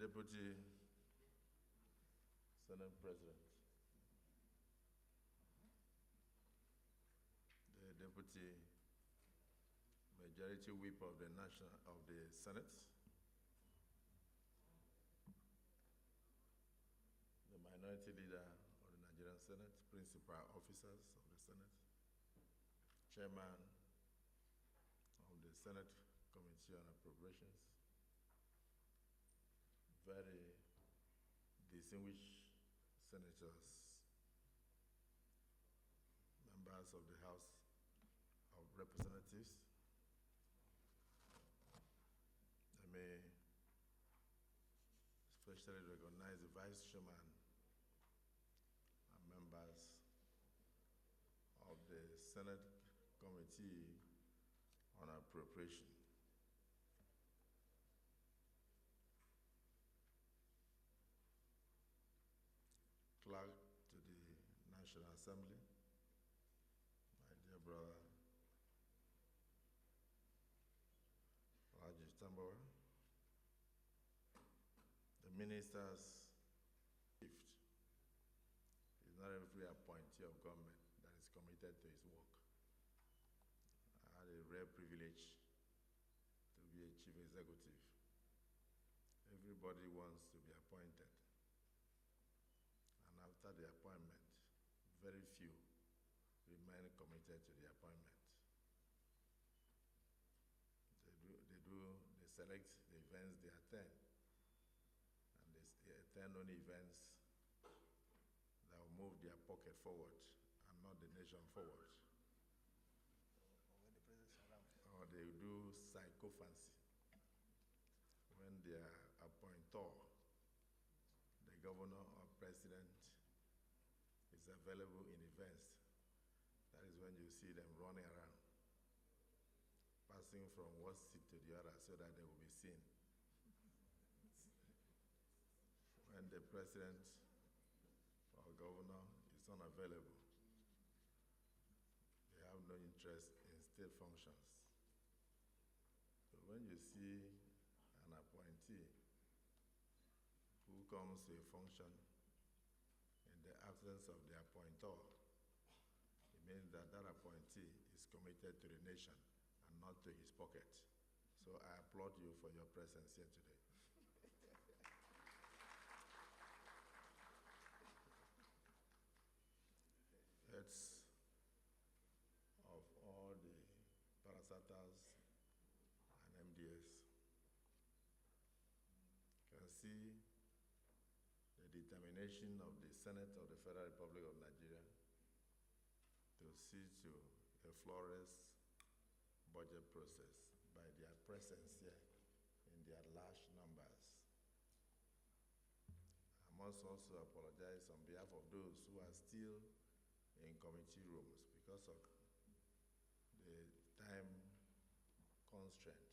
Deputy Senate President, the Deputy Majority Whip of the Senate, the Minority Leader of the Nigerian Senate, Principal Officers of the Senate, Chairman of the Senate Committee on Appropriations, very distinguished senators, members of the House of Representatives. I may especially recognize the Vice Chairman and members of the Senate Committee on Appropriation. Clerk to the National Assembly, my dear brother, Rajesh Tambawa, the ministers, it's not every appointee of government that is committed to his work. I had a rare privilege to be a chief executive. Everybody wants to be appointed. And after the appointment, very few remain committed to the appointment. They select the events they attend, and they attend only events that will move their pocket forward and not the nation forward. Or they do psychophancy when their appointer, the governor or president, is available in events. That is when you see them running around, passing from one seat to the other so that they will be seen. When the president or governor is unavailable, they have no interest in state functions. So when you see an appointee who comes to a function in the absence of the appointer, it means that that appointee is committed to the nation and not to his pocket. So I applaud you for your presence here today. Heads of all the parastatals and MDS can see the determination of the Senate of the Federal Republic of Nigeria to see to a flawless budget process by their presence here in their large numbers. I must also apologize on behalf of those who are still in committee rooms because of the time constraint.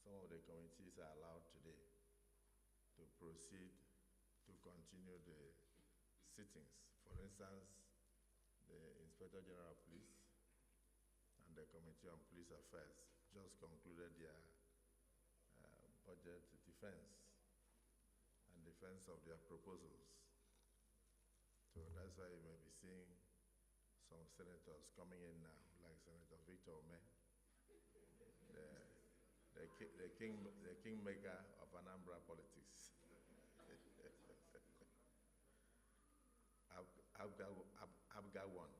Some of the committees are allowed today to proceed to continue the sittings. For instance, the Inspector General of Police and the Committee on Police Affairs just concluded their budget defense and defense of their proposals. So that's why you may be seeing some senators coming in now, like Senator Victor Ome, the kingmaker of Anambra politics. Abgawan.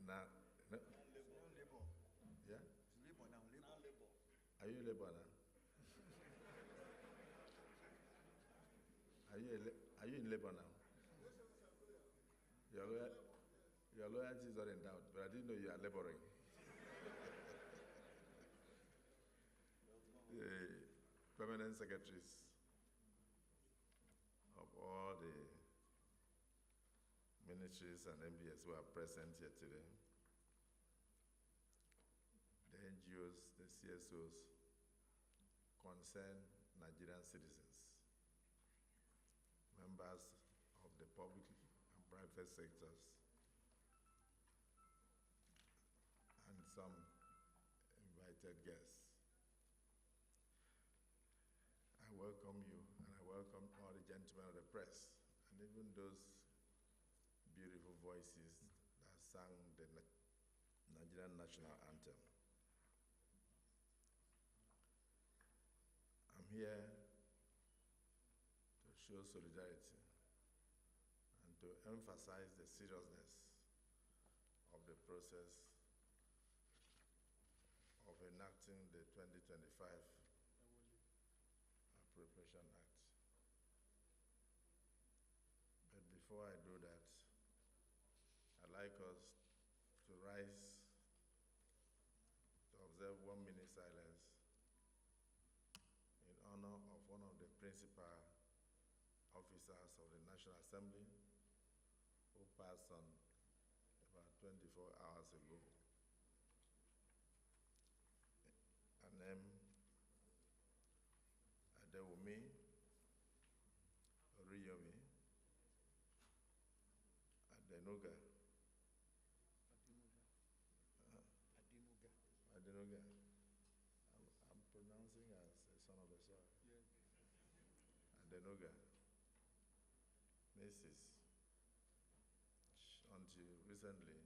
Now, no? Yeah? Are you a Labour now? Are you in Labour now? Your loyalty is not in doubt, but I didn't know you are laboring. The permanent secretaries of all the ministries and MDS who are present here today, the NGOs, the CSOs, concerned Nigerian citizens, members of the public and private sectors, and some invited guests. welcome you, and I welcome all the gentlemen of the press, and even those beautiful voices that sang the Nigerian national anthem. I'm here to show solidarity and to emphasize the seriousness of the process of enacting the 2025 Appropriation Act. But before I do that, I'd like us to rise to observe 1 minute silence in honor of one of the principal officers of the National Assembly who passed on about 24 hours ago. Her name, Adewumi Oriyomi Adenuga. Adenuga. I'm pronouncing as a son of the soil. Yes. Adenuga. Mrs. Until recently,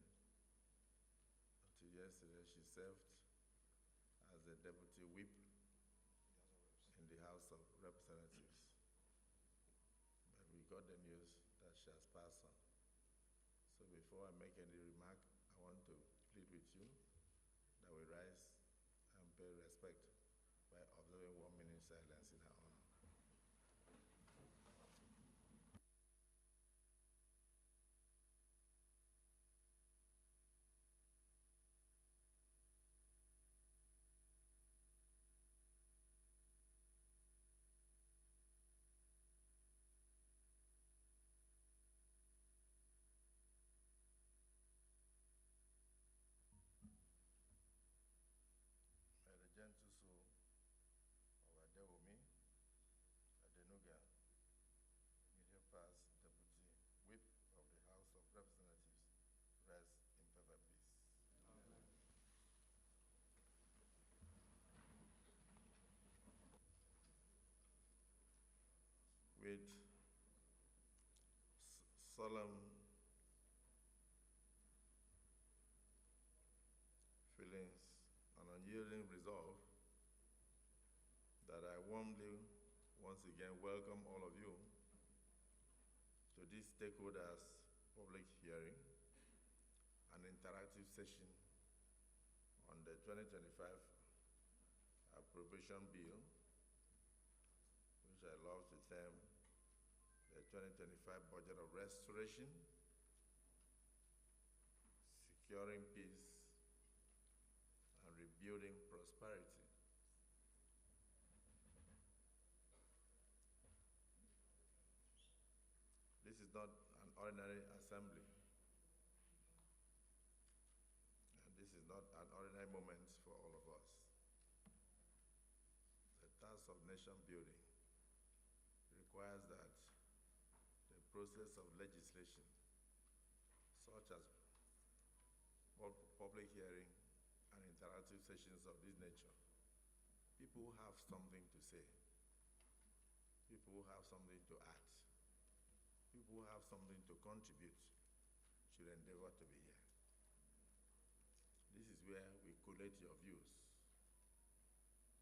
until yesterday, she served as the deputy whip in the House of Representatives. But we got the news that she has passed on. So before I make any remark, I want to plead with you that we rise and pay respect by observing 1 minute silence in her honor. May the gentle soul of Adewumi Adenuga, immediate past deputy whip of the House of Representatives, rest in perfect peace. Amen. With solemn feelings and unyielding resolve that I warmly once again welcome all of you to this stakeholders public hearing and interactive session on the 2025 Appropriation Bill, which I love to term the 2025 Budget of Restoration, Securing Peace, and Rebuilding Prosperity. This is not an ordinary assembly, and this is not an ordinary moment for all of us. The task of nation building requires that the process of legislation, such as public hearing and interactive sessions of this nature, people who have something to say, people who have something to add, people who have something to contribute should endeavor to be here. This is where we collate your views.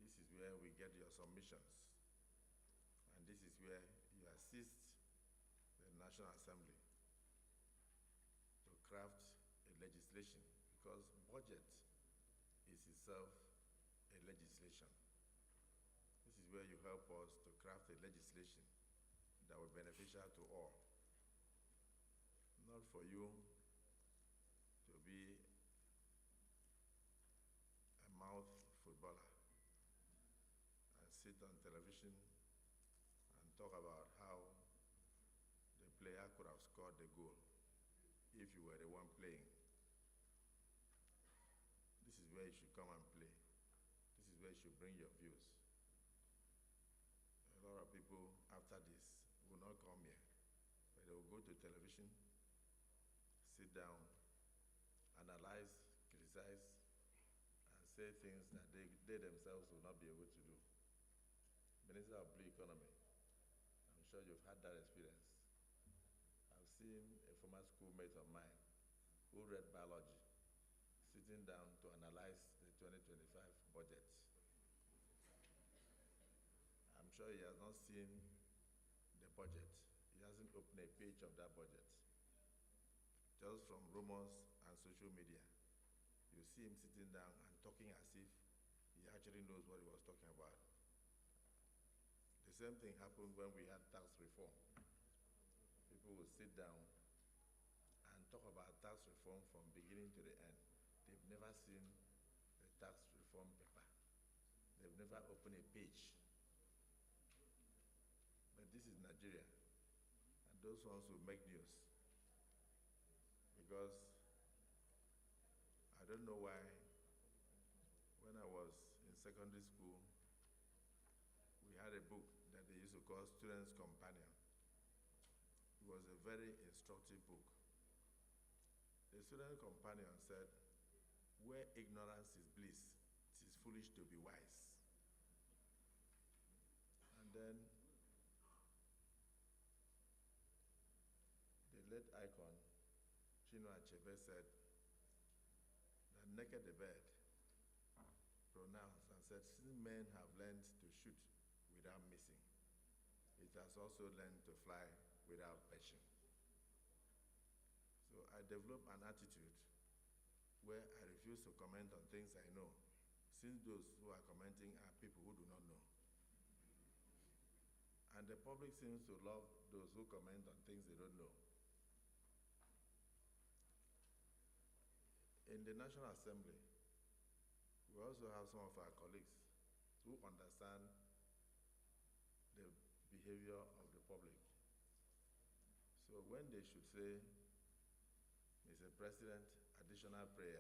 This is where we get your submissions. And this is where you assist the National Assembly to craft a legislation, because budget is itself a legislation. This is where you help us to craft a legislation that will be beneficial to all. Not for you to be a mouth footballer and sit on television and talk about how the player could have scored the goal if you were the one playing. This is where you should come and play. This is where you should bring your views. A lot of people after this will not come here, but they will go to television, sit down, analyze, criticize, and say things that they themselves will not be able to do. Minister of Blue Economy. I'm sure you've had that experience. I've seen a former schoolmate of mine who read biology sitting down to analyze the 2025 budget. I'm sure he has not seen the budget. He hasn't opened a page of that budget. Just from rumors and social media, you see him sitting down and talking as if he actually knows what he was talking about. The same thing happened when we had tax reform. People would sit down and talk about tax reform from beginning to the end. They've never seen the tax reform paper. They've never opened a page. But this is Nigeria, and those ones will make news. Because I don't know why, when I was in secondary school, we had a book that they used to call Student's Companion. It was a very instructive book. The Student's Companion said, where ignorance is bliss, it is foolish to be wise. And then the late icon, Tinubu said that naked the bird pronounced and said, since men have learned to shoot without missing, it has also learned to fly without perching. So I developed an attitude where I refuse to comment on things I know, since those who are commenting are people who do not know. And the public seems to love those who comment on things they don't know. In the National Assembly, we also have some of our colleagues who understand the behavior of the public. So when they should say, Mr. President, additional prayer,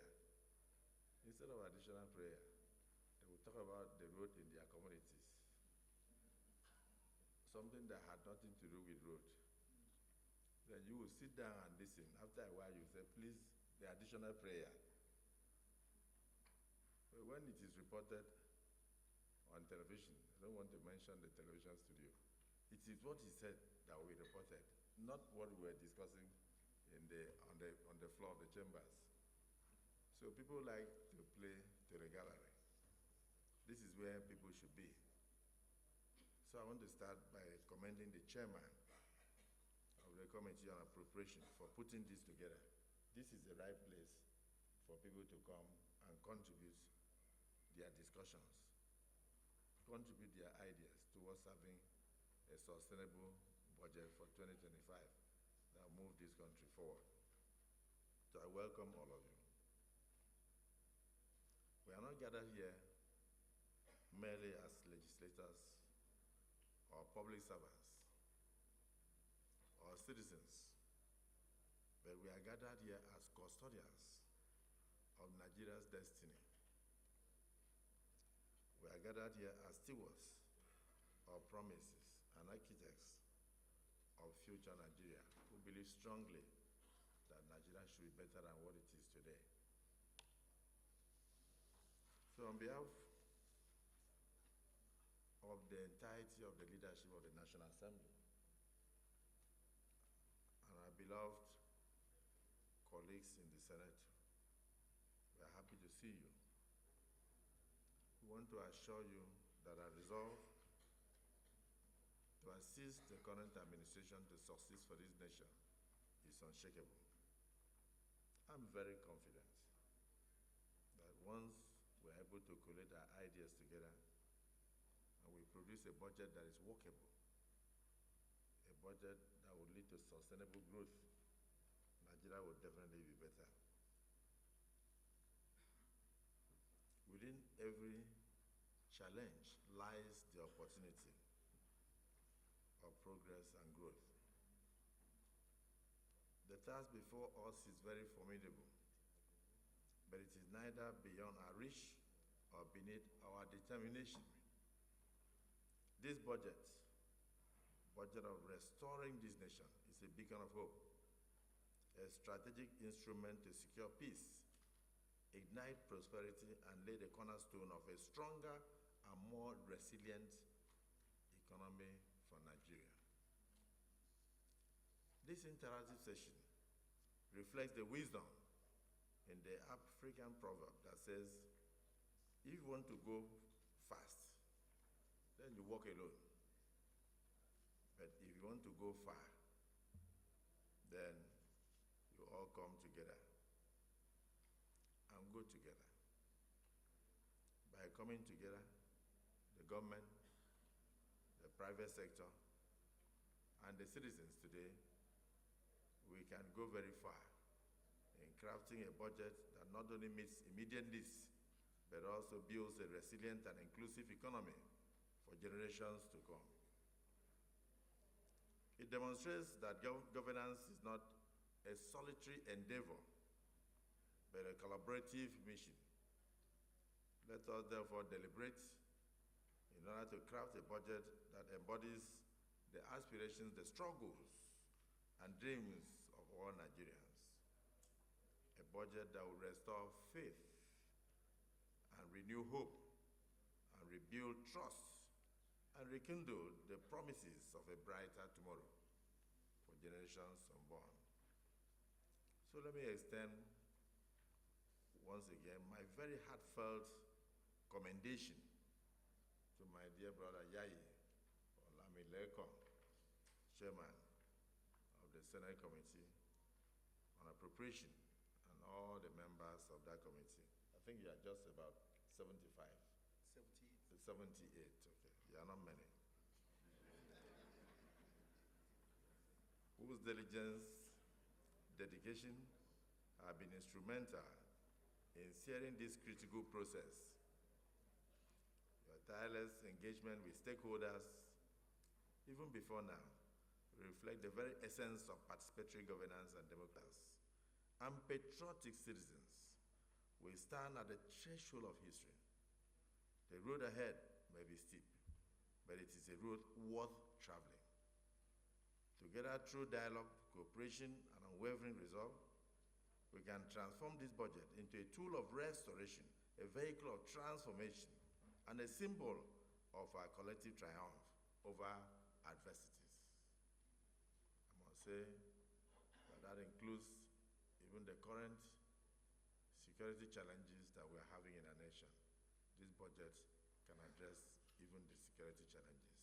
instead of additional prayer, they will talk about the road in their communities. Something that had nothing to do with road. Then you will sit down and listen. After a while, you say, please, the additional prayer. But when it is reported on television, I don't want to mention the television studio, it is what he said that will be reported, not what we were discussing on the floor of the chambers. So people like to play to the gallery. This is where people should be. So I want to start by commending the chairman of the Committee on Appropriation for putting this together. This is the right place for people to come and contribute their discussions, contribute their ideas towards having a sustainable budget for 2025 that will move this country forward. So I welcome all of you. We are not gathered here merely as legislators or public servants or citizens, but we are gathered here as custodians of Nigeria's destiny. We are gathered here as stewards of promises and architects of future Nigeria who believe strongly that Nigeria should be better than what it is today. So on behalf of the entirety of the leadership of the National Assembly and our beloved colleagues in the Senate, we are happy to see you. We want to assure you that our resolve to assist the current administration to succeed for this nation is unshakable. I'm very confident that once we're able to collate our ideas together and we produce a budget that is workable, a budget that will lead to sustainable growth, Nigeria will definitely be better. Within every challenge lies the opportunity of progress and growth. The task before us is very formidable, but it is neither beyond our reach or beneath our determination. This budget of restoring this nation, is a beacon of hope, a strategic instrument to secure peace, ignite prosperity, and lay the cornerstone of a stronger and more resilient economy for Nigeria. This interactive session reflects the wisdom in the African proverb that says, if you want to go fast, then you walk alone. But if you want to go far, then you all come together and go together. By coming together, the government, the private sector, and the citizens today, we can go very far in crafting a budget that not only meets immediate needs, but also builds a resilient and inclusive economy for generations to come. It demonstrates that governance is not a solitary endeavor, but a collaborative mission. Let us therefore deliberate in order to craft a budget that embodies the aspirations, the struggles, and dreams of all Nigerians. A budget that will restore faith and renew hope and rebuild trust and rekindle the promises of a brighter tomorrow for generations unborn. So let me extend once again my very heartfelt commendation to my dear brother Yayi Olamileko, Chairman of the Senate Committee on Appropriation, and all the members of that committee. I think you are just about 75. 78, okay. You are not many. Whose diligence, dedication have been instrumental in steering this critical process. Your tireless engagement with stakeholders, even before now, reflect the very essence of participatory governance and democracy. And patriotic citizens will stand at the threshold of history. The road ahead may be steep, but it is a road worth traveling. Together, through dialogue, cooperation, and unwavering resolve, we can transform this budget into a tool of restoration, a vehicle of transformation, and a symbol of our collective triumph over adversities. I must say that includes even the current security challenges that we're having in our nation. This budget can address even the security challenges.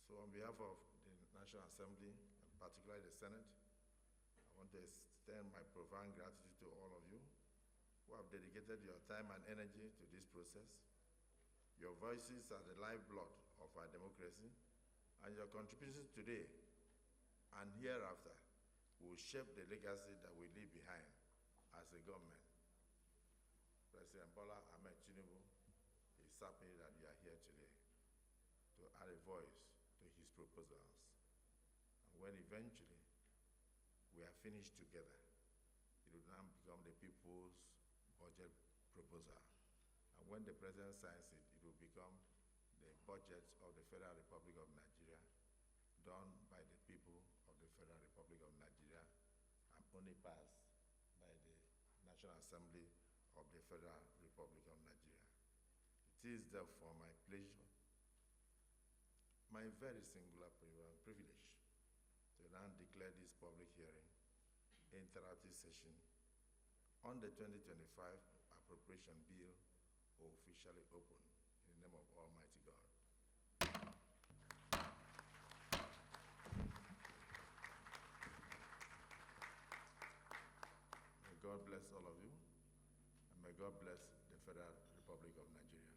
So on behalf of the National Assembly, and particularly the Senate, I want to extend my profound gratitude to all of you who have dedicated your time and energy to this process. Your voices are the lifeblood of our democracy, and your contributions today and hereafter will shape the legacy that we leave behind as a government. President Bola Ahmed Tinubu is happy that you are here today to add a voice to his proposals. And when eventually we are finished together, it will now become the people's budget proposal. And when the president signs it, it will become the budget of the Federal Republic of Nigeria, done by the people of the Federal Republic of Nigeria, and only passed by the National Assembly of the Federal Republic of Nigeria. It is therefore my pleasure, my very singular privilege, to now declare this public hearing, interactive session on the 2025 Appropriation Bill officially open in the name of Almighty God. May God bless all of you, and may God bless the Federal Republic of Nigeria.